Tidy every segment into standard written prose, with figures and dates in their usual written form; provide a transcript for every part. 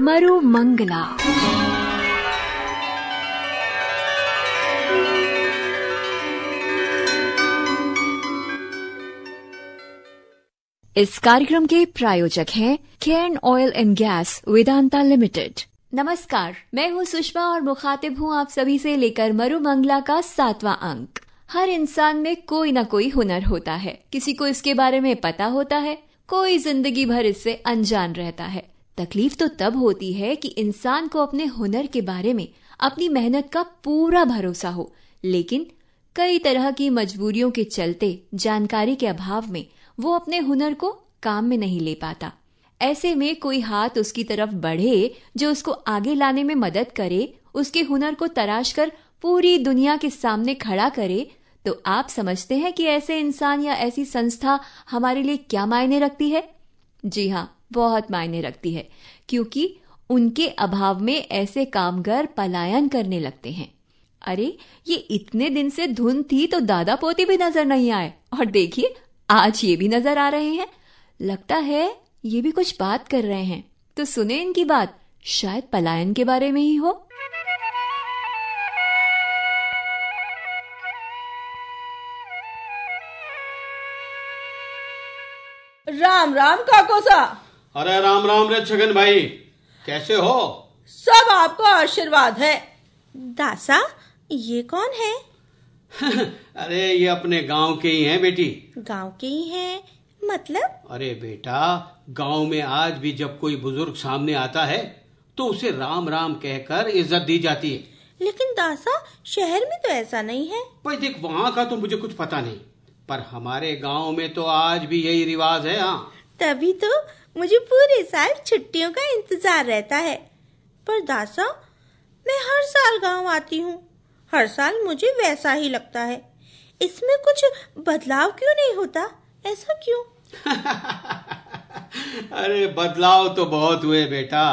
मरु मंगला। इस कार्यक्रम के प्रायोजक हैं Cairn oil and gas Vedanta limited. नमस्कार, मैं हूं सुषमा और मुखातिब हूं आप सभी से लेकर मरु मंगला का 7वां अंक। हर इंसान में कोई ना कोई हुनर होता है, किसी को इसके बारे में पता होता है, कोई जिंदगी भर इससे अनजान रहता है। तकलीफ तो तब होती है कि इंसान को अपने हुनर के बारे में अपनी मेहनत का पूरा भरोसा हो, लेकिन कई तरह की मजबूरियों के चलते जानकारी के अभाव में वो अपने हुनर को काम में नहीं ले पाता। ऐसे में कोई हाथ उसकी तरफ बढ़े जो उसको आगे लाने में मदद करे, उसके हुनर को तराश कर पूरी दुनिया के सामने खड़ा करे, तो आप समझते हैं कि ऐसे इंसान या ऐसी संस्था हमारे लिए क्या मायने रखती है? जी हाँ, बहुत मायने रखती है, क्योंकि उनके अभाव में ऐसे कामगार पलायन करने लगते हैं। अरे, ये इतने दिन से धुन थी तो दादा पोती भी नजर नहीं आए, और देखिए आज ये भी नजर आ रहे हैं। लगता है ये भी कुछ बात कर रहे हैं, तो सुने इनकी बात, शायद पलायन के बारे में ही हो। राम राम काको सा। अरे राम राम रे छगन भाई, कैसे हो? सब आपका आशीर्वाद है। दासा, ये कौन है? अरे ये अपने गांव के ही हैं बेटी। गांव के ही हैं मतलब? अरे बेटा, गांव में आज भी जब कोई बुजुर्ग सामने आता है तो उसे राम राम कहकर इज्जत दी जाती है। लेकिन दासा, शहर में तो ऐसा नहीं है। भाई देख, वहाँ का तो मुझे कुछ पता नहीं, पर हमारे गांव में तो आज भी यही रिवाज है। हाँ, तभी तो मुझे पूरे साल छुट्टियों का इंतजार रहता है। पर दासा, मैं हर साल गांव आती हूँ, हर साल मुझे वैसा ही लगता है। इसमें कुछ बदलाव क्यों नहीं होता? ऐसा क्यों? अरे बदलाव तो बहुत हुए बेटा।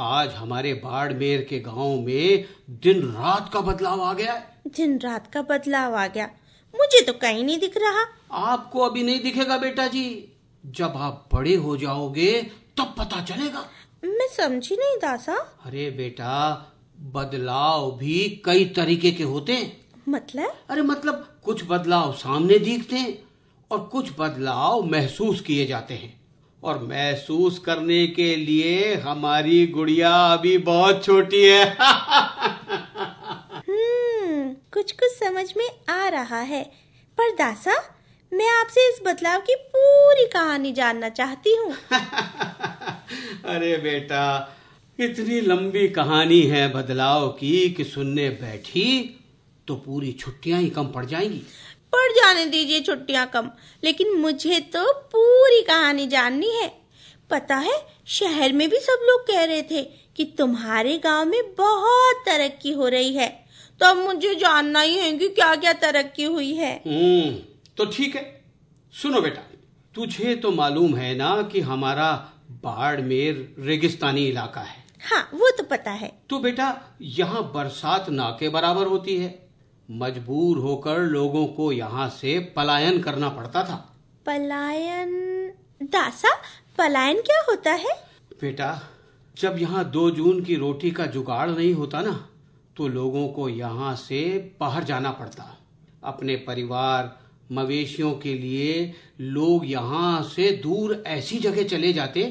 आज हमारे बाड़मेर के गांव में दिन रात का बदलाव आ गया है। दिन रात का बदलाव आ गया? मुझे तो कहीं नहीं दिख रहा। आपको अभी नहीं दिखेगा बेटा जी, जब आप बड़े हो जाओगे तब पता चलेगा। मैं समझी नहीं दासा। अरे बेटा, बदलाव भी कई तरीके के होते हैं। मतलब? अरे मतलब कुछ बदलाव सामने दिखते हैं और कुछ बदलाव महसूस किए जाते हैं। और महसूस करने के लिए हमारी गुड़िया अभी बहुत छोटी है। कुछ कुछ समझ में आ रहा है। पर दासा, मैं आपसे इस बदलाव की पूरी कहानी जानना चाहती हूँ। अरे बेटा, इतनी लंबी कहानी है बदलाव की कि सुनने बैठी तो पूरी छुट्टियां ही कम पड़ जाएंगी। पड़ जाने दीजिए छुट्टियां कम, लेकिन मुझे तो पूरी कहानी जाननी है। पता है, शहर में भी सब लोग कह रहे थे कि तुम्हारे गांव में बहुत तरक्की हो रही है। तो अब मुझे जानना ही है कि क्या क्या तरक्की हुई है। तो ठीक है, सुनो बेटा, तुझे तो मालूम है ना कि हमारा बाड़मेर रेगिस्तानी इलाका है। हाँ, वो तो पता है। तो बेटा, यहाँ बरसात ना के बराबर होती है। मजबूर होकर लोगों को यहाँ से पलायन करना पड़ता था। पलायन? दासा, पलायन क्या होता है? बेटा, जब यहाँ 2 जून की रोटी का जुगाड़ नहीं होता ना, तो लोगों को यहाँ से बाहर जाना पड़ता। अपने परिवार, मवेशियों के लिए लोग यहाँ से दूर ऐसी जगह चले जाते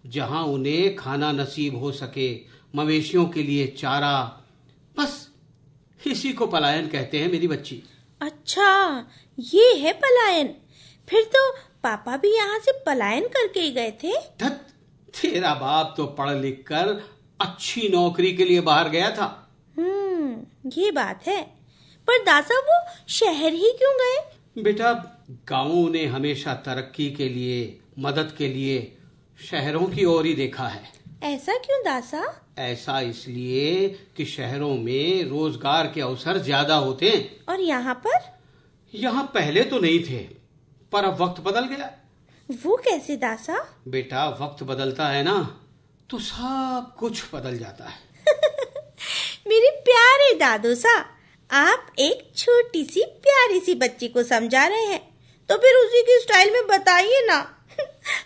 जहाँ उन्हें खाना नसीब हो सके, मवेशियों के लिए चारा। बस इसी को पलायन कहते हैं मेरी बच्ची। अच्छा, ये है पलायन। फिर तो पापा भी यहाँ से पलायन करके ही गए थे। धत, तेरा बाप तो पढ़ लिख कर अच्छी नौकरी के लिए बाहर गया था। ये बात है। पर दासा, वो शहर ही क्यों गए? बेटा, गांवों ने हमेशा तरक्की के लिए, मदद के लिए शहरों की ओर ही देखा है। ऐसा क्यों दासा? ऐसा इसलिए कि शहरों में रोजगार के अवसर ज्यादा होते हैं। और यहाँ पर? यहाँ पहले तो नहीं थे, पर अब वक्त बदल गया। वो कैसे दासा? बेटा, वक्त बदलता है ना तो सब कुछ बदल जाता है। मेरे प्यारे दादू सा, आप एक छोटी सी प्यारी सी बच्ची को समझा रहे हैं, तो फिर उसी की स्टाइल में बताइए ना।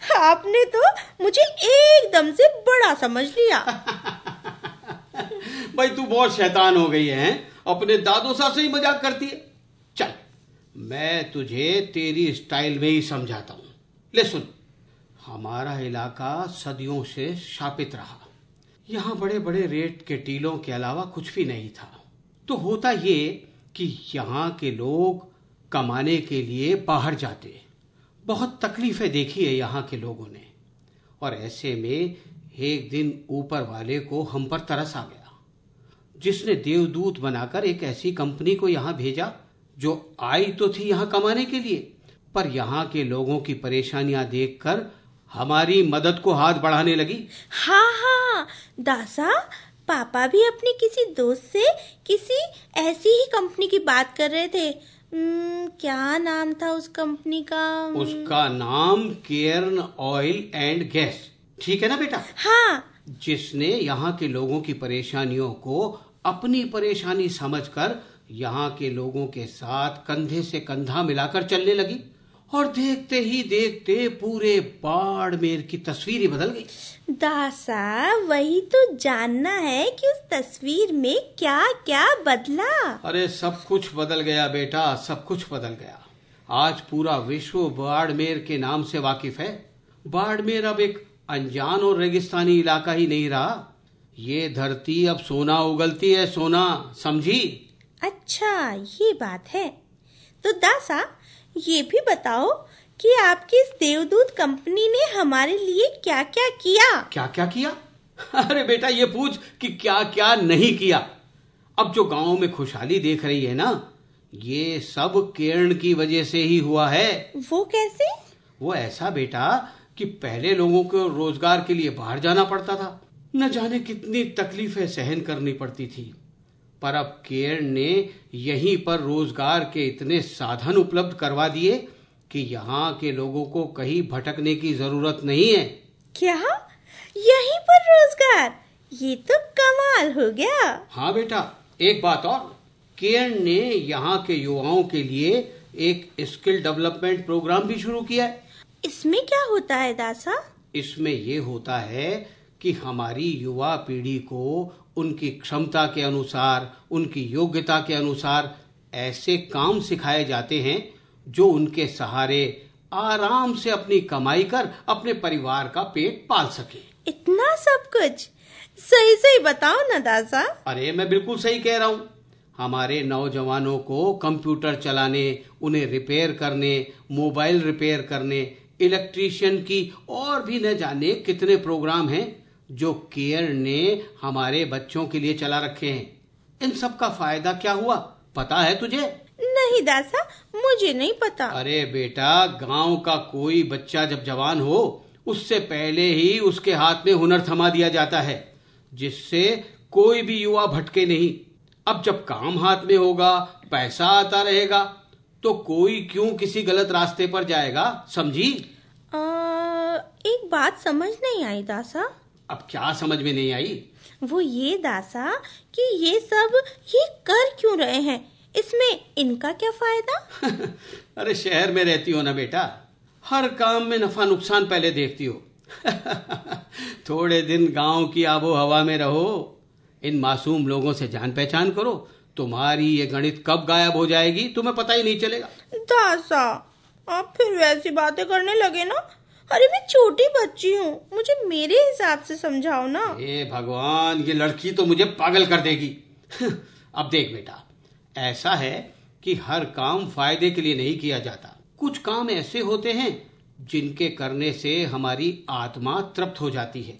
आपने तो मुझे एकदम से बड़ा समझ लिया। भाई तू बहुत शैतान हो गई है, अपने दादू साहब से ही मजाक करती है। चल मैं तुझे तेरी स्टाइल में ही समझाता हूँ। ले सुन, हमारा इलाका सदियों से शापित रहा। यहाँ बड़े बड़े रेत के टीलों के अलावा कुछ भी नहीं था। तो होता ये कि यहाँ के लोग कमाने के लिए बाहर जाते। बहुत तकलीफें देखी है यहाँ के लोगों ने, और ऐसे में एक दिन ऊपर वाले को हम पर तरस आ गया, जिसने देवदूत बनाकर एक ऐसी कंपनी को यहाँ भेजा जो आई तो थी यहाँ कमाने के लिए, पर यहाँ के लोगों की परेशानियां देखकर हमारी मदद को हाथ बढ़ाने लगी। हाँ हाँ दासा, पापा भी अपने किसी दोस्त से किसी ऐसी ही कंपनी की बात कर रहे थे। क्या नाम था उस कंपनी का? उसका नाम केयर्न ऑयल एंड गैस, ठीक है ना बेटा? हाँ। जिसने यहाँ के लोगों की परेशानियों को अपनी परेशानी समझकर यहाँ के लोगों के साथ कंधे से कंधा मिलाकर चलने लगी, और देखते ही देखते पूरे बाड़मेर की तस्वीर ही बदल गई। दासा, वही तो जानना है कि उस तस्वीर में क्या क्या बदला। अरे सब कुछ बदल गया बेटा, सब कुछ बदल गया। आज पूरा विश्व बाड़मेर के नाम से वाकिफ है। बाड़मेर अब एक अनजान और रेगिस्तानी इलाका ही नहीं रहा। ये धरती अब सोना उगलती है, सोना, समझी? अच्छा ये बात है। तो दासा ये भी बताओ कि आपकी इस देवदूत कंपनी ने हमारे लिए क्या क्या किया? क्या क्या किया? अरे बेटा ये पूछ कि क्या क्या नहीं किया। अब जो गांव में खुशहाली देख रही है ना, ये सब केयर्न की वजह से ही हुआ है। वो कैसे? वो ऐसा बेटा कि पहले लोगों को रोजगार के लिए बाहर जाना पड़ता था, न जाने कितनी तकलीफें सहन करनी पड़ती थी, पर अब केयर्न ने यहीं पर रोजगार के इतने साधन उपलब्ध करवा दिए कि यहाँ के लोगों को कहीं भटकने की जरूरत नहीं है। क्या? यहीं पर रोजगार? ये तो कमाल हो गया। हाँ बेटा, एक बात और, केयर्न ने यहाँ के युवाओं के लिए एक स्किल डेवलपमेंट प्रोग्राम भी शुरू किया है। इसमें क्या होता है दासा? इसमें ये होता है कि हमारी युवा पीढ़ी को उनकी क्षमता के अनुसार, उनकी योग्यता के अनुसार ऐसे काम सिखाए जाते हैं जो उनके सहारे आराम से अपनी कमाई कर अपने परिवार का पेट पाल सके। इतना सब कुछ? सही सही बताओ ना दासा। अरे मैं बिल्कुल सही कह रहा हूँ। हमारे नौजवानों को कंप्यूटर चलाने, उन्हें रिपेयर करने, मोबाइल रिपेयर करने, इलेक्ट्रीशियन की और भी न जाने कितने प्रोग्राम हैं जो केयर्न ने हमारे बच्चों के लिए चला रखे हैं। इन सब का फायदा क्या हुआ पता है तुझे? नहीं दासा, मुझे नहीं पता। अरे बेटा, गांव का कोई बच्चा जब जवान हो उससे पहले ही उसके हाथ में हुनर थमा दिया जाता है, जिससे कोई भी युवा भटके नहीं। अब जब काम हाथ में होगा, पैसा आता रहेगा, तो कोई क्यों किसी गलत रास्ते पर जाएगा, समझी? एक बात समझ नहीं आई दासा। अब क्या समझ में नहीं आई? वो ये दासा कि ये सब ये कर क्यों रहे हैं, इसमें इनका क्या फायदा? अरे शहर में रहती हो ना बेटा, हर काम में नफा नुकसान पहले देखती हो। थोड़े दिन गांव की आबो हवा में रहो, इन मासूम लोगों से जान पहचान करो, तुम्हारी ये गणित कब गायब हो जाएगी तुम्हें पता ही नहीं चलेगा। दासा, आप फिर वैसी बातें करने लगे ना। अरे मैं छोटी बच्ची हूँ, मुझे मेरे हिसाब से समझाओ ना। हे भगवान, ये लड़की तो मुझे पागल कर देगी। अब देख बेटा, ऐसा है कि हर काम फायदे के लिए नहीं किया जाता। कुछ काम ऐसे होते हैं जिनके करने से हमारी आत्मा तृप्त हो जाती है।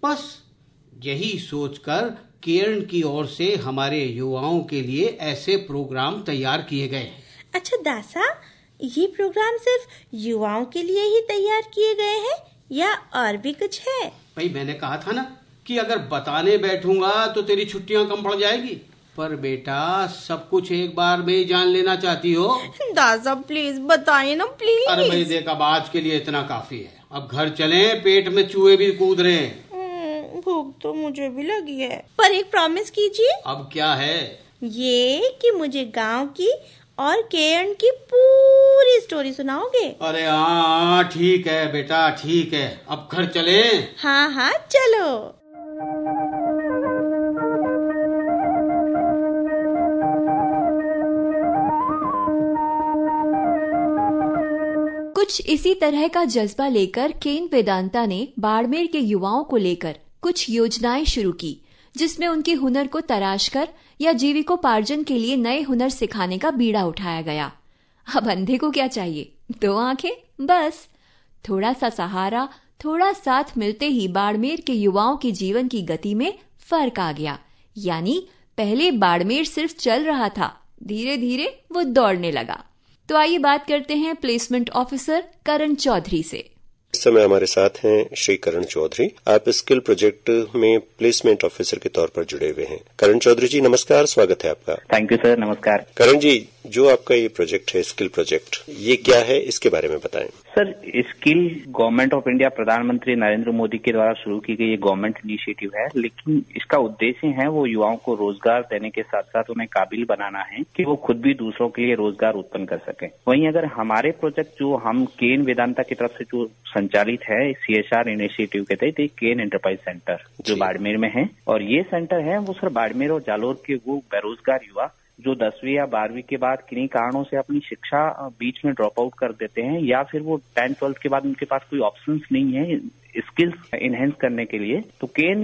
बस यही सोचकर केयर्न की ओर से हमारे युवाओं के लिए ऐसे प्रोग्राम तैयार किए गए हैं। अच्छा दासा, ये प्रोग्राम सिर्फ युवाओं के लिए ही तैयार किए गए हैं या और भी कुछ है? भाई मैंने कहा था ना कि अगर बताने बैठूंगा तो तेरी छुट्टियां कम पड़ जाएगी। पर बेटा, सब कुछ एक बार में ही जान लेना चाहती हो? दासा प्लीज बताइए ना, प्लीज। अरे भाई देख, अब आज के लिए इतना काफी है। अब घर चलें, पेट में चूहे भी कूद रहे हैं। भूख तो मुझे भी लगी है, पर एक प्रॉमिस कीजिए। अब क्या है? ये कि मुझे गांव की और केएन की पूरी स्टोरी सुनाओगे? अरे हाँ ठीक है बेटा, ठीक है, अब घर चले? हाँ हाँ चलो। कुछ इसी तरह का जज्बा लेकर केन वेदांता ने बाड़मेर के युवाओं को लेकर कुछ योजनाएं शुरू की, जिसमें उनके हुनर को तराशकर या जीविकोपार्जन के लिए नए हुनर सिखाने का बीड़ा उठाया गया। अब अंधे को क्या चाहिए, 2 आंखें बस। थोड़ा सा सहारा, थोड़ा साथ मिलते ही बाड़मेर के युवाओं के जीवन की गति में फर्क आ गया। यानी पहले बाड़मेर सिर्फ चल रहा था, धीरे धीरे वो दौड़ने लगा। तो आइए बात करते हैं प्लेसमेंट ऑफिसर करण चौधरी से। इस समय हमारे साथ हैं श्री करण चौधरी। आप स्किल प्रोजेक्ट में प्लेसमेंट ऑफिसर के तौर पर जुड़े हुए हैं। करण चौधरी जी नमस्कार, स्वागत है आपका। थैंक यू सर, नमस्कार। करण जी, जो आपका ये प्रोजेक्ट है स्किल प्रोजेक्ट, ये क्या है, इसके बारे में बताएं। Sir, skill government of India, प्रधानमंत्री नरेंद्र मोदी के द्वारा शुरू की गई ये गवर्नमेंट इनिशिएटिव है, लेकिन इसका उद्देश्य है वो युवाओं को रोजगार देने के साथ साथ उन्हें काबिल बनाना है कि वो खुद भी दूसरों के लिए रोजगार उत्पन्न कर सकें। वहीं अगर हमारे प्रोजेक्ट जो हम केन वेदांता की तरफ से जो संचालित है CSR इनिशिएटिव के तहत केन एंटरप्राइज सेंटर जो बाड़मेर में है, और ये सेंटर है वो सर बाड़मेर और जालोर के वो बेरोजगार युवा जो 10वीं या 12वीं के बाद किन्हीं कारणों से अपनी शिक्षा बीच में ड्रॉप आउट कर देते हैं, या फिर वो 10th-12th के बाद उनके पास कोई ऑप्शंस नहीं है स्किल्स इनहेंस करने के लिए, तो केन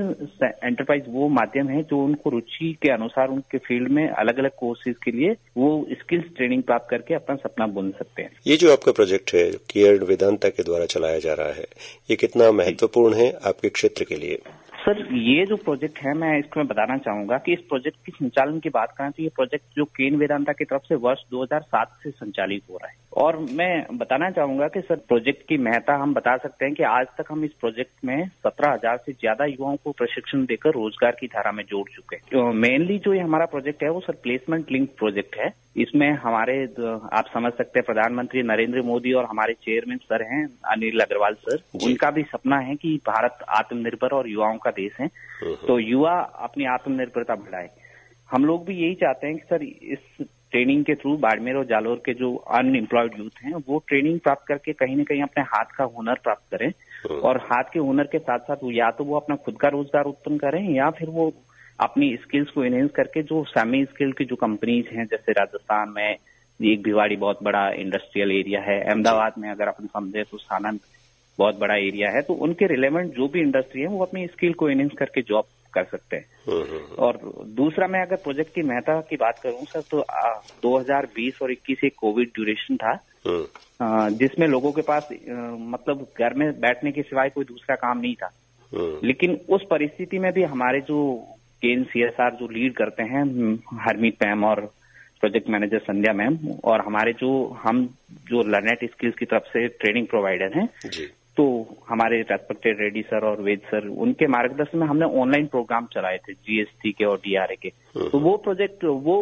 एंटरप्राइज वो माध्यम है जो उनको रुचि के अनुसार उनके फील्ड में अलग अलग कोर्सेज के लिए वो स्किल्स ट्रेनिंग प्राप्त करके अपना सपना बुन सकते हैं। ये जो आपका प्रोजेक्ट है केन वेदांता के द्वारा चलाया जा रहा है, ये कितना महत्वपूर्ण है आपके क्षेत्र के लिए? सर, ये जो प्रोजेक्ट है, मैं इसमें बताना चाहूंगा कि इस प्रोजेक्ट की संचालन की बात करें तो ये प्रोजेक्ट जो केन वेदांता की तरफ से वर्ष 2007 से संचालित हो रहा है। और मैं बताना चाहूंगा कि सर प्रोजेक्ट की महत्ता हम बता सकते हैं कि आज तक हम इस प्रोजेक्ट में 17,000 से ज्यादा युवाओं को प्रशिक्षण देकर रोजगार की धारा में जोड़ चुके हैं। तो मेनली जो ये हमारा प्रोजेक्ट है वो सर प्लेसमेंट लिंक प्रोजेक्ट है। इसमें हमारे आप समझ सकते हैं प्रधानमंत्री नरेंद्र मोदी और हमारे चेयरमैन सर हैं अनिल अग्रवाल सर, उनका भी सपना है कि भारत आत्मनिर्भर और युवाओं का देश है, तो युवा अपनी आत्मनिर्भरता बढ़ाए। हम लोग भी यही चाहते हैं कि सर इस ट्रेनिंग के थ्रू बाड़मेर और जालोर के जो अनएम्प्लॉयड यूथ हैं वो ट्रेनिंग प्राप्त करके कहीं न कहीं अपने हाथ का हुनर प्राप्त करें, और हाथ के हुनर के साथ साथ या तो वो अपना खुद का रोजगार उत्पन्न करें या फिर वो अपनी स्किल्स को एनहेंस करके जो सेमी स्किल की जो कंपनीज हैं, जैसे राजस्थान में एक भिवाड़ी बहुत बड़ा इंडस्ट्रियल एरिया है, अहमदाबाद में अगर अपन समझे तो सानंद बहुत बड़ा एरिया है, तो उनके रिलेवेंट जो भी इंडस्ट्री है वो अपनी स्किल को एनहेंस करके जॉब कर सकते हैं। और दूसरा, मैं अगर प्रोजेक्ट की महत्ता की बात करूं सर तो 2020 और 21 एक कोविड ड्यूरेशन था, जिसमें लोगों के पास मतलब घर में बैठने के सिवाय कोई दूसरा काम नहीं था। लेकिन उस परिस्थिति में भी हमारे जो केन CSR जो लीड करते हैं हरमीत मैम और प्रोजेक्ट मैनेजर संध्या मैम, और हमारे हम जो लर्नेट स्किल्स की तरफ से ट्रेनिंग प्रोवाइडर हैं, तो हमारे रेस्पेक्टेड रेड्डी सर और वेद सर, उनके मार्गदर्शन में हमने ऑनलाइन प्रोग्राम चलाए थे GST के और DRA के। तो वो प्रोजेक्ट, वो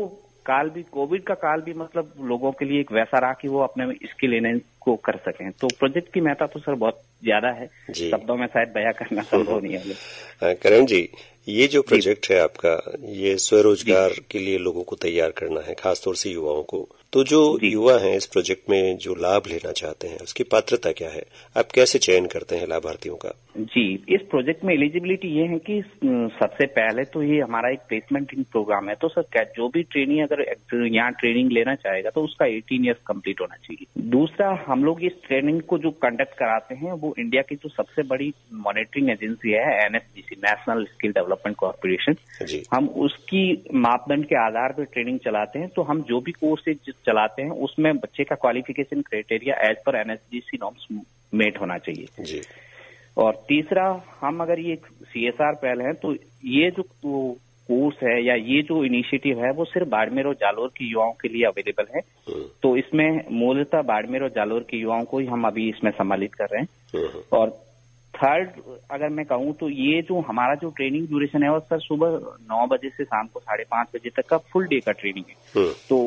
काल भी, कोविड का काल भी मतलब लोगों के लिए एक वैसा रहा कि वो अपने स्किल एनहेंस को कर सकें। तो प्रोजेक्ट की महत्ता तो सर बहुत ज्यादा है, शब्दों में शायद बयां करना संभव नहीं है। करण जी, ये जो प्रोजेक्ट है आपका, ये स्वरोजगार के लिए लोगों को तैयार करना है, खासतौर से युवाओं को। तो जो युवा हैं इस प्रोजेक्ट में जो लाभ लेना चाहते हैं, उसकी पात्रता क्या है? आप कैसे चयन करते हैं लाभार्थियों का? जी, इस प्रोजेक्ट में एलिजिबिलिटी ये है कि सबसे पहले तो ये हमारा एक प्लेसमेंट प्रोग्राम है, तो सर जो भी ट्रेनी अगर यहाँ ट्रेनिंग लेना चाहेगा तो उसका 18 ईयर्स कंप्लीट होना चाहिए। दूसरा, हम लोग इस ट्रेनिंग को जो कंडक्ट कराते हैं वो इंडिया की जो सबसे बड़ी मॉनिटरिंग एजेंसी है NSDC, national skill development corporation, हम उसकी मापदंड के आधार पर ट्रेनिंग चलाते हैं। तो हम जो भी कोर्सेज चलाते हैं उसमें बच्चे का क्वालिफिकेशन क्राइटेरिया एज पर NSDC नॉर्म्स मेट होना चाहिए जी। और तीसरा, हम अगर ये CSR पहल है तो ये जो कोर्स है या ये जो इनिशिएटिव है वो सिर्फ बाड़मेर और जालोर के युवाओं के लिए अवेलेबल है। तो इसमें मूलतः बाड़मेर और जालोर के युवाओं को ही हम अभी इसमें सम्मिलित कर रहे हैं। और थर्ड अगर मैं कहूँ तो ये जो हमारा जो ट्रेनिंग ड्यूरेशन है वो सर सुबह 9 बजे से शाम को 5:30 बजे तक का फुल डे का ट्रेनिंग है। तो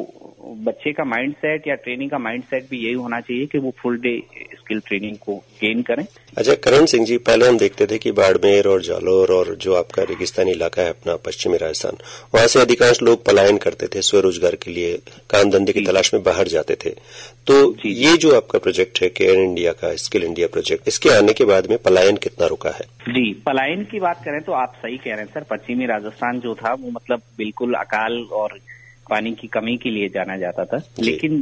बच्चे का माइंड सेट या ट्रेनिंग का माइंड सेट भी यही होना चाहिए कि वो फुल डे स्किल ट्रेनिंग को गेन करें। अच्छा करण सिंह जी, पहले हम देखते थे कि बाड़मेर और जालौर और जो आपका रेगिस्तानी इलाका है अपना पश्चिमी राजस्थान, वहां से अधिकांश लोग पलायन करते थे, स्वरोजगार के लिए काम धंधे की तलाश में बाहर जाते थे। तो ये जो आपका प्रोजेक्ट है केयर इंडिया का स्किल इंडिया प्रोजेक्ट, इसके आने के बाद में पलायन कितना रुका है? जी, पलायन की बात करें तो आप सही कह रहे हैं सर। पश्चिमी राजस्थान जो था वो मतलब बिल्कुल अकाल और पानी की कमी के लिए जाना जाता था। लेकिन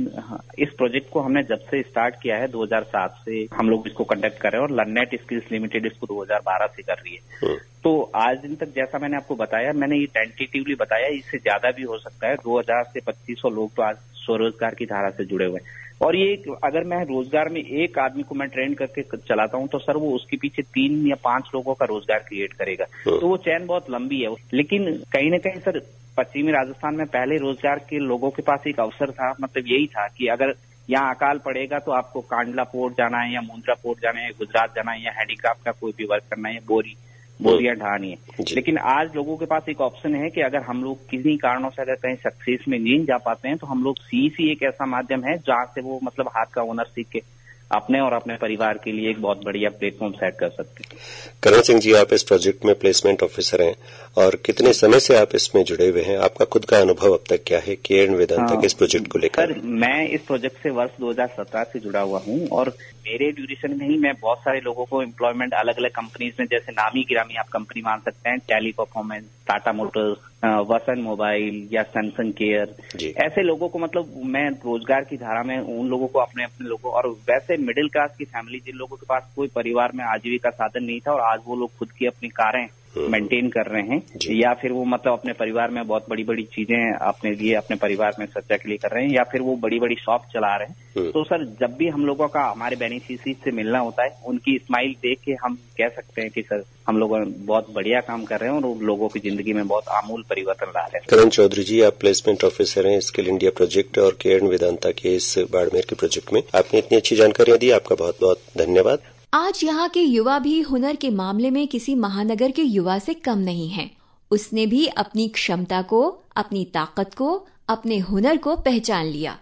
इस प्रोजेक्ट को हमने जब से स्टार्ट किया है 2007 से हम लोग इसको कंडक्ट कर रहे हैं और लर्नेट स्किल्स लिमिटेड इसको 2012 से कर रही है। तो आज दिन तक जैसा मैंने आपको बताया, मैंने ये टेंटेटिवली बताया, इससे ज्यादा भी हो सकता है। 2000 से 2500 लोग तो आज स्वरोजगार की धारा से जुड़े हुए हैं। और ये अगर मैं रोजगार में एक आदमी को मैं ट्रेन करके चलाता हूं तो सर वो उसके पीछे 3 या 5 लोगों का रोजगार क्रिएट करेगा। तो वो चैन बहुत लंबी है। लेकिन कहीं ना कहीं सर पश्चिमी राजस्थान में पहले रोजगार के लोगों के पास एक अवसर था, मतलब यही था कि अगर यहाँ अकाल पड़ेगा तो आपको कांडला पोर्ट जाना है या मुंद्रा पोर्ट जाना है, गुजरात जाना है या हैंडीक्राफ्ट का कोई भी वर्क करना है, बोरियां ढानी है। लेकिन आज लोगों के पास एक ऑप्शन है कि अगर हम लोग किसी कारणों से अगर कहीं सक्सेस में नहीं जा पाते हैं तो हम लोग सीसी एक ऐसा माध्यम है जहां से वो मतलब हाथ का हुनर सीख के अपने और अपने परिवार के लिए एक बहुत बढ़िया प्लेटफॉर्म सेट कर सकते हैं। करण सिंह जी, आप इस प्रोजेक्ट में प्लेसमेंट ऑफिसर हैं और कितने समय से आप इसमें जुड़े हुए हैं? आपका खुद का अनुभव अब तक क्या है केयर वेदांता के इस प्रोजेक्ट को लेकर? सर, मैं इस प्रोजेक्ट से वर्ष 2017 से जुड़ा हुआ हूं और मेरे ड्यूरेशन में ही मैं बहुत सारे लोगों को एम्प्लॉयमेंट अलग अलग कंपनीज में, जैसे नामी गिरामी आप कंपनी मान सकते हैं, टेली परफॉर्मेंस, टाटा मोटर्स, वसन मोबाइल या सैमसंग केयर, ऐसे लोगों को मतलब मैं रोजगार की धारा में उन लोगों को अपने लोगों, और वैसे मिडिल क्लास की फैमिली जिन लोगों के पास कोई परिवार में आजीविका साधन नहीं था और आज वो लोग खुद की अपनी कारें मेंटेन कर रहे हैं या फिर वो मतलब अपने परिवार में बहुत बड़ी बड़ी चीजें अपने लिए अपने परिवार में सज्जा के लिए कर रहे हैं या फिर वो बड़ी बड़ी शॉप चला रहे हैं। तो सर जब भी हम लोगों का हमारे बेनिफिशियरी से मिलना होता है, उनकी स्माइल देख के हम कह सकते हैं कि सर हम लोग बहुत बढ़िया काम कर रहे हैं और लोगों की जिंदगी में बहुत आमूल परिवर्तन ला रहे हैं। करण चौधरी जी, आप प्लेसमेंट ऑफिसर हैं स्किल इंडिया प्रोजेक्ट और केयर वेदांता के इस बाड़मेर के प्रोजेक्ट में। आपने इतनी अच्छी जानकारियां दी, आपका बहुत बहुत धन्यवाद। आज यहाँ के युवा भी हुनर के मामले में किसी महानगर के युवा से कम नहीं हैं। उसने भी अपनी क्षमता को, अपनी ताकत को, अपने हुनर को पहचान लिया।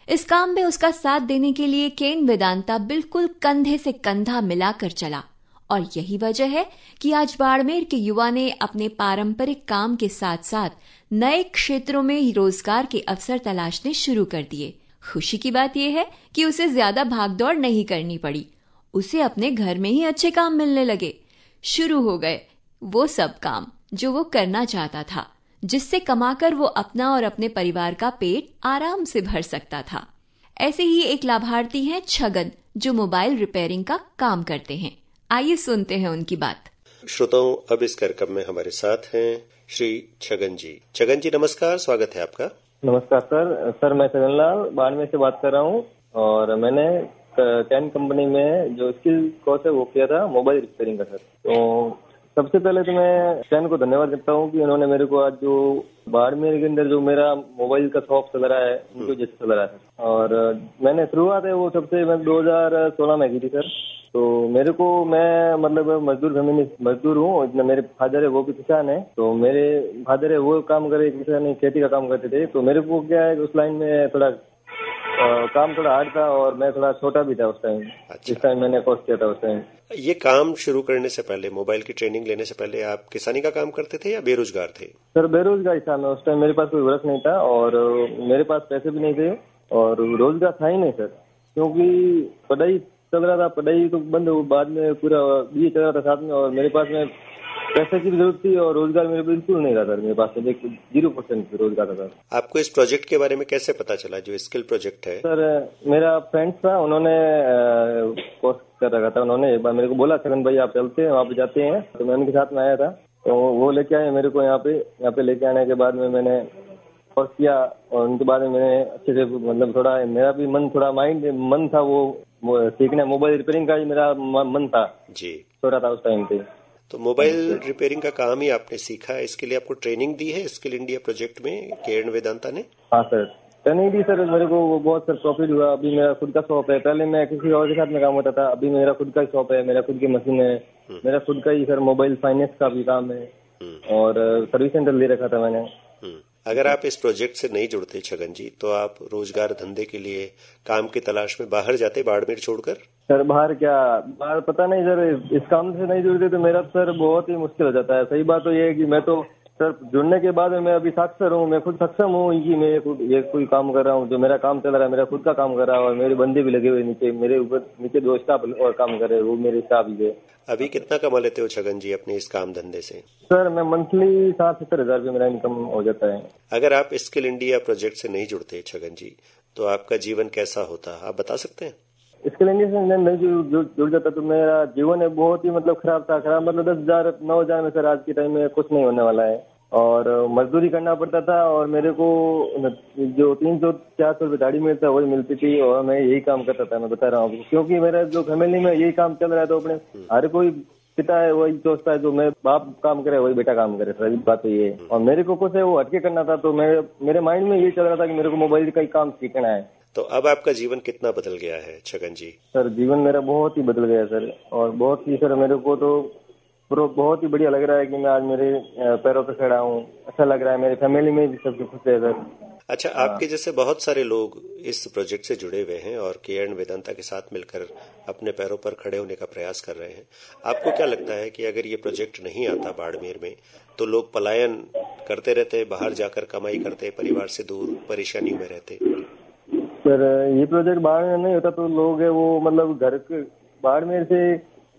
इस काम में उसका साथ देने के लिए केयर वेदांता बिल्कुल कंधे से कंधा मिलाकर चला और यही वजह है कि आज बाड़मेर के युवा ने अपने पारंपरिक काम के साथ साथ नए क्षेत्रों में रोजगार के अवसर तलाशने शुरू कर दिए। खुशी की बात यह है कि उसे ज्यादा भागदौड़ नहीं करनी पड़ी। उसे अपने घर में ही अच्छे काम मिलने लगे। शुरू हो गए वो सब काम जो वो करना चाहता था, जिससे कमाकर वो अपना और अपने परिवार का पेट आराम से भर सकता था। ऐसे ही एक लाभार्थी हैं छगन, जो मोबाइल रिपेयरिंग का काम करते हैं। आइए सुनते हैं उनकी बात। श्रोताओं, अब इस कार्यक्रम में हमारे साथ हैं श्री छगन जी। छगन जी नमस्कार, स्वागत है आपका। नमस्कार सर, मैं छगन लाल बाड़मेर से बात कर रहा हूँ और मैंने कैन कंपनी में जो स्किल कोर्स है वो किया था मोबाइल रिपेयरिंग का सर। तो सबसे पहले तो मैं कैन को धन्यवाद करता हूँ कि उन्होंने मेरे को आज जो बाड़मेर के अंदर जो मेरा मोबाइल का शॉप चल रहा है उनकी वजह से चल रहा है। और मैंने शुरुआत है वो सबसे मैं 2016 में की थी सर। तो मेरे को मैं मतलब मजदूर हूँ, इतना मेरे फादर है वो भी किसान है। तो मेरे फादर है वो काम करे किसान, खेती का काम करते थे। तो मेरे को क्या है उस लाइन में थोड़ा काम थोड़ा हार्ड था और मैं थोड़ा छोटा भी था उस टाइम। जिस टाइम मैंने कोर्स किया था उस टाइम। ये काम शुरू करने से पहले, मोबाइल की ट्रेनिंग लेने से पहले आप किसानी का काम करते थे या बेरोजगार थे? सर बेरोजगार था मैं उस टाइम। मेरे पास कोई वर्क नहीं था और मेरे पास पैसे भी नहीं थे और रोजगार था ही नहीं सर, क्योंकि पढ़ाई चल रहा था। पढ़ाई तो बंद हो, बाद में पूरा बीए चल रहा था साथ में और मेरे पास में पैसे की जरूरत थी और रोजगार मेरे बिल्कुल नहीं था सर। मेरे पास 0% रोजगार था सर। आपको इस प्रोजेक्ट के बारे में कैसे पता चला जो स्किल प्रोजेक्ट है? सर मेरा फ्रेंड था, उन्होंने कोर्स कर रखा था। उन्होंने एक बार मेरे को बोला छगन भाई आप चलते हैं, वहाँ पे जाते हैं। तो मैं उनके साथ में आया था। तो वो लेके आए मेरे को यहाँ पे लेके आने के बाद में मैंने कोर्स किया और उनके बाद में मैंने अच्छे से मतलब थोड़ा मेरा भी मन था वो सीखना। मोबाइल रिपेयरिंग का ही मेरा मन था जी, छोटा था उस टाइम पे। तो मोबाइल रिपेयरिंग का काम ही आपने सीखा, इसके लिए आपको ट्रेनिंग दी है स्किल इंडिया प्रोजेक्ट में केयर वेदांता ने? हाँ सर, ट्रेनिंग दी सर। मेरे को बहुत सर प्रॉफिट हुआ। अभी मेरा खुद का शॉप है। पहले मैं किसी और के साथ में काम होता था, अभी मेरा खुद का शॉप है, मेरा खुद की मशीन है। मेरा खुद का ही सर मोबाइल फाइनेंस का भी काम है और सर्विस सेंटर ले रखा था मैंने। अगर आप इस प्रोजेक्ट से नहीं जुड़ते छगन जी, तो आप रोजगार धंधे के लिए काम की तलाश में बाहर जाते बाड़मेर छोड़कर? सर बाहर पता नहीं सर, इस काम से नहीं जुड़ते तो मेरा सर बहुत ही मुश्किल हो जाता है। सही बात तो ये है कि मैं तो सर जुड़ने के बाद में मैं अभी साक्षर हूँ, मैं खुद सक्षम हूँ कि मैं ये कोई काम कर रहा हूँ, जो मेरा काम चल रहा है मेरा खुद का काम कर रहा है और मेरे बंदे भी लगे हुए नीचे, मेरे ऊपर नीचे 2 स्टाफ और काम कर रहे हैं, वो मेरे स्टाफ ही है। अभी कितना कमा लेते हो छगन जी अपने इस काम धंधे से? सर मैं मंथली 60-70 हजार रुपये मेरा इनकम हो जाता है। अगर आप स्किल इंडिया प्रोजेक्ट से नहीं जुड़ते छगन जी, तो आपका जीवन कैसा होता, आप बता सकते हैं? स्किल इंडिया से नहीं जुड़ जाता तो मेरा जीवन है बहुत ही मतलब खराब मतलब 10,000 9,000 में सर आज के टाइम में कुछ नहीं होने वाला है और मजदूरी करना पड़ता था और मेरे को जो 300-400 रुपये दाढ़ी मिलता है वही मिलती थी और मैं यही काम करता था। मैं बता रहा हूँ क्योंकि मेरा जो फैमिली में यही काम चल रहा है तो अपने हर कोई पिता है वही सोचता है जो मैं बाप काम करे वही बेटा काम करे। सर बात तो ये है और मेरे को कुछ है वो हटके करना था तो मेरे माइंड में यही चल रहा था कि मेरे को मोबाइल का ही काम सीखना है। तो अब आपका जीवन कितना बदल गया है छगन जी? सर जीवन मेरा बहुत ही बदल गया सर और बहुत ही सर मेरे को तो बहुत ही बढ़िया लग रहा है कि मैं आज मेरे पैरों पे खड़ा हूँ, अच्छा लग रहा है, मेरी फैमिली में भी सब खुश है सर। अच्छा, आपके जैसे बहुत सारे लोग इस प्रोजेक्ट से जुड़े हुए हैं और केएन वेदांता के साथ मिलकर अपने पैरों पर खड़े होने का प्रयास कर रहे हैं। आपको क्या लगता है कि अगर ये प्रोजेक्ट नहीं आता बाड़मेर में तो लोग पलायन करते रहते, बाहर जाकर कमाई करते, परिवार से दूर परेशानियों में रहते? सर ये प्रोजेक्ट बाड़मेर नहीं होता तो लोग है वो मतलब घर के बाड़मेर से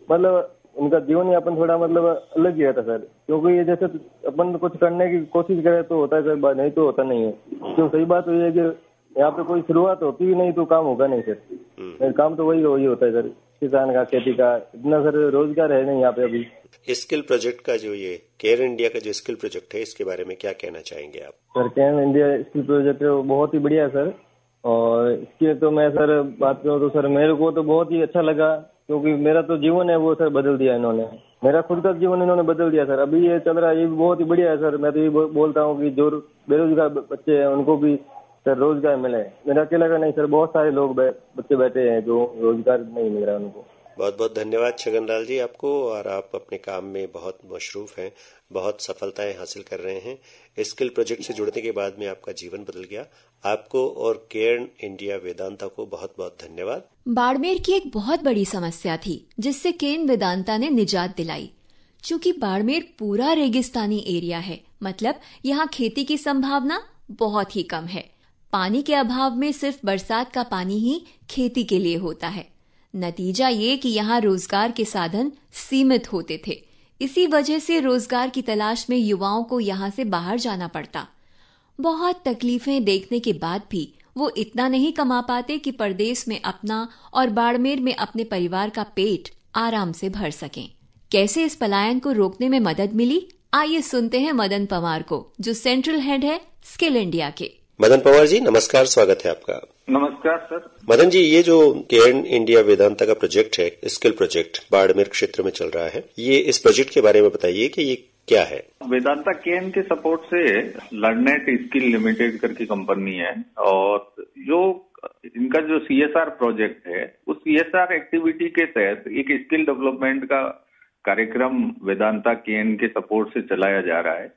मतलब उनका जीवन यापन थोड़ा मतलब अलग ही रहता सर, क्योंकि ये जैसे अपन कुछ करने की कोशिश करे तो होता है सर, नहीं तो होता नहीं है। तो सही बात तो ये है कि यहाँ पे कोई शुरुआत होती ही नहीं तो काम होगा नहीं सर। काम तो वही होता है सर, किसान का, खेती का, इतना सर रोजगार है नहीं यहाँ पे अभी। स्किल प्रोजेक्ट का जो ये केएन इंडिया का जो स्किल प्रोजेक्ट है इसके बारे में क्या कहना चाहेंगे आप? Sir KN India skill project बहुत ही बढ़िया है सर और इसके तो मैं सर बात करूँ तो सर मेरे को तो बहुत ही अच्छा लगा क्योंकि मेरा तो जीवन है वो सर बदल दिया इन्होंने, मेरा खुद का जीवन इन्होंने बदल दिया सर। अभी ये चल रहा है ये भी बहुत ही बढ़िया है सर। मैं तो ये बोलता हूँ कि जो बेरोजगार बच्चे हैं उनको भी सर रोजगार मिले। मेरा अकेला का नहीं सर, बहुत सारे लोग बच्चे बैठे हैं जो रोजगार नहीं मिल रहा है उनको। बहुत बहुत धन्यवाद छगन लाल जी आपको, और आप अपने काम में बहुत मशरूफ हैं, बहुत सफलताएं हासिल कर रहे हैं। स्किल प्रोजेक्ट से जुड़ने के बाद में आपका जीवन बदल गया। आपको और केएन इंडिया वेदांता को बहुत बहुत धन्यवाद। बाड़मेर की एक बहुत बड़ी समस्या थी जिससे केएन वेदांता ने निजात दिलाई। चूंकि बाड़मेर पूरा रेगिस्तानी एरिया है, मतलब यहाँ खेती की संभावना बहुत ही कम है। पानी के अभाव में सिर्फ बरसात का पानी ही खेती के लिए होता है। नतीजा ये कि यहाँ रोजगार के साधन सीमित होते थे। इसी वजह से रोजगार की तलाश में युवाओं को यहाँ से बाहर जाना पड़ता। बहुत तकलीफें देखने के बाद भी वो इतना नहीं कमा पाते कि परदेश में अपना और बाड़मेर में अपने परिवार का पेट आराम से भर सकें। कैसे इस पलायन को रोकने में मदद मिली, आइए सुनते हैं मदन पवार को, जो सेंट्रल हेड है स्किल इंडिया के। मदन पवार जी नमस्कार, स्वागत है आपका। नमस्कार सर। मदन जी, ये जो केएन इंडिया वेदांता का प्रोजेक्ट है, स्किल प्रोजेक्ट बाड़मेर क्षेत्र में चल रहा है, ये इस प्रोजेक्ट के बारे में बताइए कि ये क्या है? वेदांता केएन के सपोर्ट से लर्नेट स्किल लिमिटेड करके कंपनी है और जो इनका जो सीएसआर प्रोजेक्ट है उस सीएसआर एक्टिविटी के तहत एक स्किल डेवलपमेंट का कार्यक्रम वेदांता केएन के सपोर्ट से चलाया जा रहा है,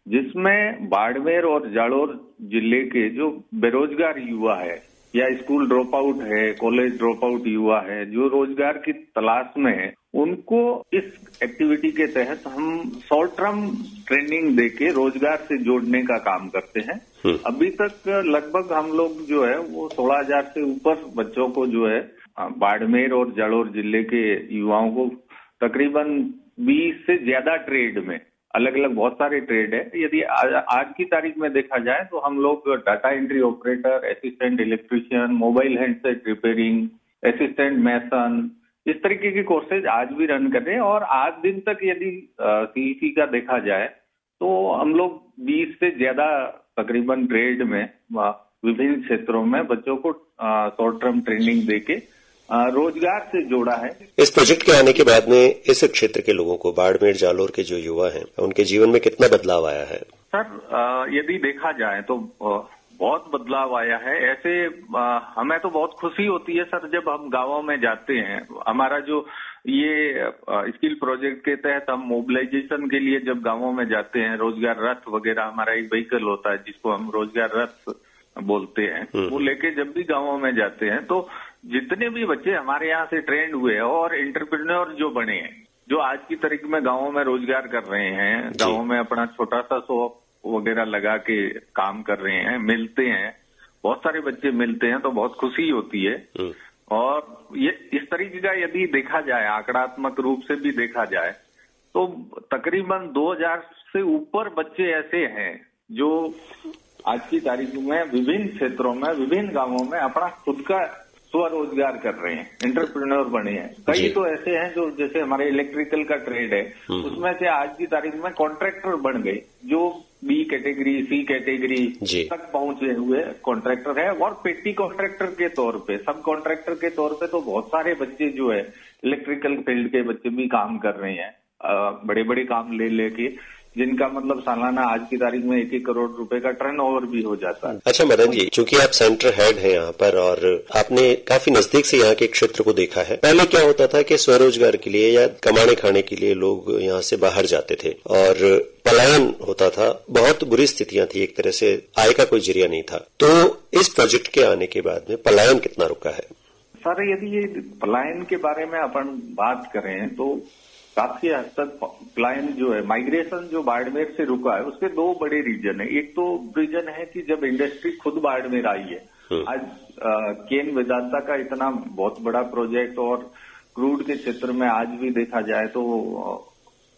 जिसमें बाड़मेर और जालोर जिले के जो बेरोजगार युवा है या स्कूल ड्रॉप आउट है, कॉलेज ड्रॉप आउट युवा है, जो रोजगार की तलाश में है, उनको इस एक्टिविटी के तहत हम शॉर्ट टर्म ट्रेनिंग देके रोजगार से जोड़ने का काम करते हैं। अभी तक लगभग हम लोग जो है वो 16,000 से ऊपर बच्चों को जो है बाड़मेर और जालोर जिले के युवाओं को तकरीबन 20 से ज्यादा ट्रेड में, अलग अलग बहुत सारे ट्रेड है। यदि आज की तारीख में देखा जाए तो हम लोग data entry operator, assistant electrician, mobile handset repairing, assistant mason, इस तरीके के कोर्सेज आज भी रन कर रहे हैं। और आज दिन तक यदि सीईसी का देखा जाए तो हम लोग 20 से ज्यादा तकरीबन ट्रेड में विभिन्न क्षेत्रों में बच्चों को शॉर्ट टर्म ट्रेनिंग देके रोजगार से जोड़ा है। इस प्रोजेक्ट के आने के बाद में इस क्षेत्र के लोगों को, बाड़मेर जालोर के जो युवा हैं, उनके जीवन में कितना बदलाव आया है? सर यदि देखा जाए तो बहुत बदलाव आया है। ऐसे हमें तो बहुत खुशी होती है सर जब हम गांवों में जाते हैं। हमारा जो ये स्किल प्रोजेक्ट के तहत हम मोबिलाइजेशन के लिए जब गांवों में जाते हैं, रोजगार रथ वगैरह हमारा एक व्हीकल होता है जिसको हम रोजगार रथ बोलते हैं, वो लेके जब भी गांवों में जाते हैं तो जितने भी बच्चे हमारे यहाँ से ट्रेंड हुए हैं और एंटरप्रेन्योर जो बने हैं, जो आज की तारीख में गांवों में रोजगार कर रहे हैं, गांवों में अपना छोटा सा शॉप वगैरह लगा के काम कर रहे हैं, मिलते हैं, बहुत सारे बच्चे मिलते हैं तो बहुत खुशी होती है। और ये इस तरीके का यदि देखा जाए, आंकड़ात्मक रूप से भी देखा जाए तो तकरीबन 2000 से ऊपर बच्चे ऐसे हैं जो आज की तारीख में विभिन्न क्षेत्रों में, विभिन्न गांवों में अपना खुद का स्वरोजगार कर रहे हैं, एंटरप्रेन्योर बने हैं। कई तो ऐसे हैं जो जैसे हमारे इलेक्ट्रिकल का ट्रेड है, उसमें से आज की तारीख में कॉन्ट्रैक्टर बन गए, जो बी कैटेगरी, सी कैटेगरी तक पहुंचे हुए कॉन्ट्रैक्टर है। और पेटी कॉन्ट्रैक्टर के तौर पे, सब कॉन्ट्रैक्टर के तौर पे तो बहुत सारे बच्चे जो है इलेक्ट्रिकल फील्ड के बच्चे भी काम कर रहे हैं, बड़े बड़े काम ले लेके, जिनका मतलब सालाना आज की तारीख में 1-1 करोड़ रुपए का टर्नओवर भी हो जाता है। अच्छा मदन जी, चूंकि आप सेंटर हेड हैं यहाँ पर और आपने काफी नजदीक से यहाँ के क्षेत्र को देखा है, पहले क्या होता था कि स्वरोजगार के लिए या कमाने खाने के लिए लोग यहाँ से बाहर जाते थे और पलायन होता था, बहुत बुरी स्थितियां थी, एक तरह से आय का कोई जरिया नहीं था। तो इस प्रोजेक्ट के आने के बाद में पलायन कितना रुका है? सर यदि ये पलायन के बारे में अपन बात करें तो काफी हद तक पलायन जो है, माइग्रेशन जो बाड़मेर से रुका है, उसके 2 बड़े रीजन है। एक तो रीजन है कि जब इंडस्ट्री खुद बाड़मेर आई है, आज केन वेदांता का इतना बहुत बड़ा प्रोजेक्ट और क्रूड के क्षेत्र में आज भी देखा जाए तो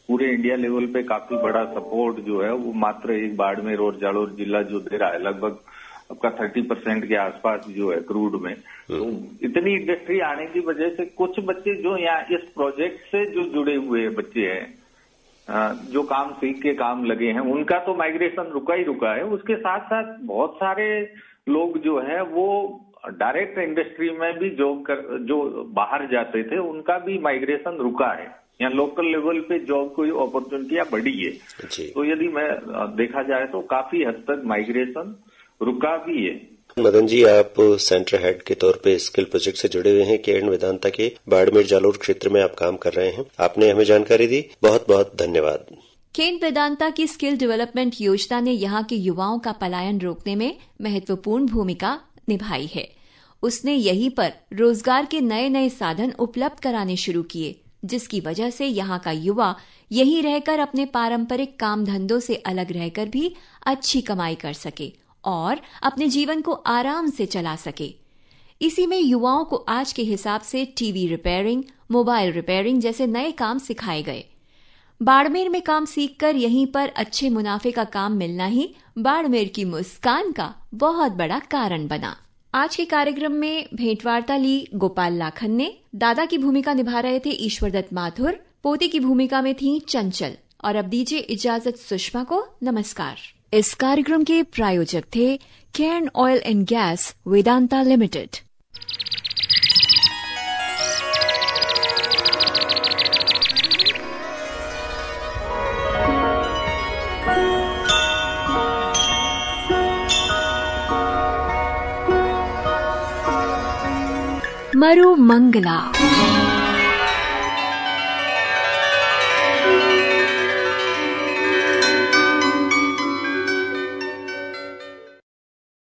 पूरे इंडिया लेवल पे काफी बड़ा सपोर्ट जो है वो मात्र एक बाड़मेर और जालोर जिला जो दे रहा है, लगभग आपका 30% के आसपास जो है क्रूड में। तो इतनी इंडस्ट्री आने की वजह से कुछ बच्चे जो यहाँ इस प्रोजेक्ट से जो जुड़े हुए बच्चे हैं, जो काम सीख के काम लगे हैं, उनका तो माइग्रेशन रुका ही रुका है। उसके साथ साथ बहुत सारे लोग जो है वो डायरेक्ट इंडस्ट्री में भी जॉब कर, जो बाहर जाते थे, उनका भी माइग्रेशन रुका है। यहाँ लोकल लेवल पे जॉब की अपॉर्चुनिटियां बढ़ी है। तो यदि मैं देखा जाए तो काफी हद तक माइग्रेशन रुका भी है। मदन जी, आप सेंटर हेड के तौर पे स्किल प्रोजेक्ट से जुड़े हुए हैं, केन वेदांता के बाड़मेर जालोर क्षेत्र में आप काम कर रहे हैं। आपने हमें जानकारी दी, बहुत बहुत धन्यवाद। केन वेदांता की स्किल डेवलपमेंट योजना ने यहाँ के युवाओं का पलायन रोकने में महत्वपूर्ण भूमिका निभाई है। उसने यहीं पर रोजगार के नए नए साधन उपलब्ध कराने शुरू किए, जिसकी वजह से यहाँ का युवा यहीं रहकर अपने पारंपरिक काम धंधों से अलग रहकर भी अच्छी कमाई कर सके और अपने जीवन को आराम से चला सके। इसी में युवाओं को आज के हिसाब से टीवी रिपेयरिंग, मोबाइल रिपेयरिंग जैसे नए काम सिखाए गए। बाड़मेर में काम सीखकर यहीं पर अच्छे मुनाफे का काम मिलना ही बाड़मेर की मुस्कान का बहुत बड़ा कारण बना। आज के कार्यक्रम में भेंटवार्ता ली गोपाल लाखन ने। दादा की भूमिका निभा रहे थे ईश्वरदत्त माथुर, पोते की भूमिका में थी चंचल। और अब दीजिए इजाजत सुषमा को। नमस्कार। इस कार्यक्रम के प्रायोजक थे Cairn oil and gas Vedanta limited. Maru Mangla.